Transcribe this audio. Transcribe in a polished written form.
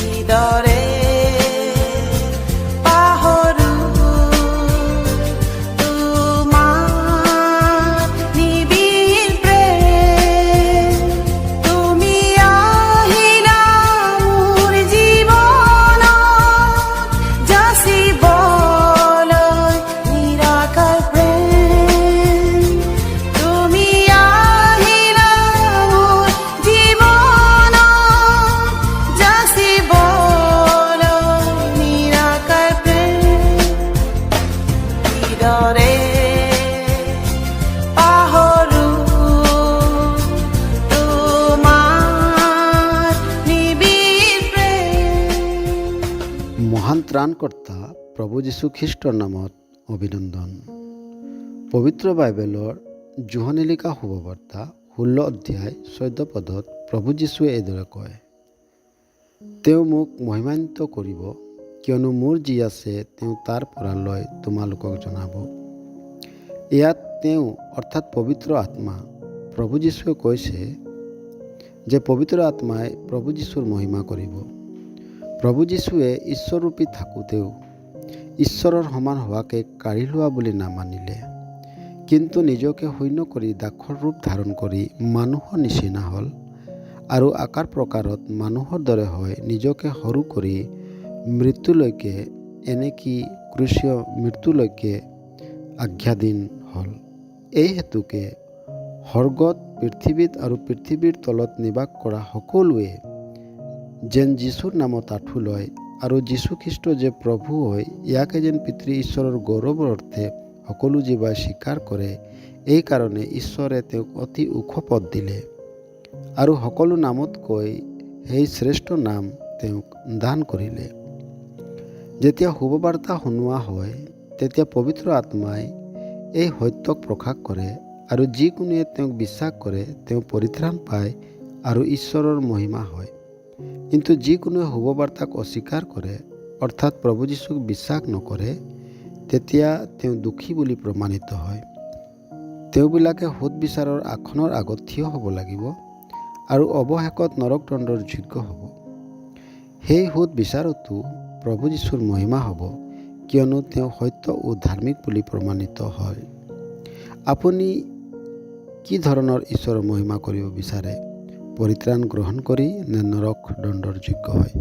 কিদৰে পাহৰো তোমাৰ নিবিড় প্ৰেম। তুমি আহিলা মোৰ জীৱনত যাচিবলৈ নিৰাকাৰ প্ৰেম। তুমি আহিলা মোৰ জীৱনত যাচিবলৈ নিৰাকাৰ প্ৰেম। কিদৰে পাহৰো তোমাৰ নিবিড় প্ৰেম। মহান ত্ৰাণকৰ্তা প্ৰভু যীশু খ্ৰীষ্টৰ নামত অভিনন্দন। পবিত্ৰ বাইবেলৰ জোহানী লিখা শুভবাৰ্তা 16 অধ্যায় 14 পদত প্ৰভু যীশুৱে এইদৰে কয়, তেওঁ মোক মহিমান্বিত কৰিব, কিয়নো মোৰ যি আছে তেওঁ তাৰ পৰা লৈ তোমালোকক জনাব। ইয়াত তেওঁ অৰ্থাৎ পবিত্ৰ আত্মা প্ৰভু যীশুৱে কৈছে যে পবিত্ৰ আত্মাই প্ৰভু যীশুৰ মহিমা কৰিব। প্ৰভু যীশুৱে ঈশ্বৰৰূপী থাকোঁতেও ঈশ্বৰৰ সমান হোৱাকে কাঢ়ি লোৱা বুলি নামানিলে, কিন্তু নিজকে শূন্য কৰি দাসৰ ৰূপ ধাৰণ কৰি মানুহৰ নিচিনা হ'ল আৰু আকাৰ প্ৰকাৰত মানুহৰ দৰে হৈ নিজকে সৰু কৰি মৃত্যুলৈকে, এনেকি ক্ৰুচীয় মৃত্যুলৈকে আজ্ঞাধীন হ'ল। এই হেতুকে স্বৰ্গত, পৃথিৱীত আৰু পৃথিৱীৰ তলত নিবাস কৰা সকলোৱে যেন যীশুৰ নামত আঁঠু লয় আৰু যীশুখ্ৰীষ্ট যে প্ৰভু হয় ইয়াকে যেন পিতৃ ঈশ্বৰৰ গৌৰৱৰ অৰ্থে সকলো জীৱাই স্বীকাৰ কৰে। এইকাৰণে ঈশ্বৰে তেওঁক অতি ওখ পদ দিলে আৰু সকলো নামতকৈ সেই শ্ৰেষ্ঠ নাম তেওঁক দান কৰিলে। যেতিয়া শুভবাৰ্তা শুনোৱা হয় তেতিয়া পবিত্ৰ আত্মাই এই সত্যক প্ৰকাশ কৰে আৰু যিকোনোৱে তেওঁক বিশ্বাস কৰে তেওঁ পৰিত্ৰাণ পায় আৰু ঈশ্বৰৰ মহিমা হয়। কিন্তু যিকোনোৱে শুভবাৰ্তাক অস্বীকাৰ কৰে অৰ্থাৎ প্ৰভু যীশুক বিশ্বাস নকৰে তেতিয়া তেওঁ দোষী বুলি প্ৰমাণিত হয়। তেওঁবিলাকে সুদ বিচাৰৰ আসনৰ আগত থিয় হ'ব লাগিব আৰু অৱশেষত নৰকদণ্ডৰ যোগ্য হ'ব। সেই সুদ বিচাৰতো প্ৰভু যীশুৰ মহিমা হ'ব, কিয়নো তেওঁ সত্য ও ধাৰ্মিক বুলি প্ৰমাণিত হয়। আপুনি কি ধৰণৰ ঈশ্বৰৰ মহিমা কৰিব বিচাৰে? পৰিত্ৰাণ গ্ৰহণ কৰি নে নৰক দণ্ডৰ যোগ্য হয়?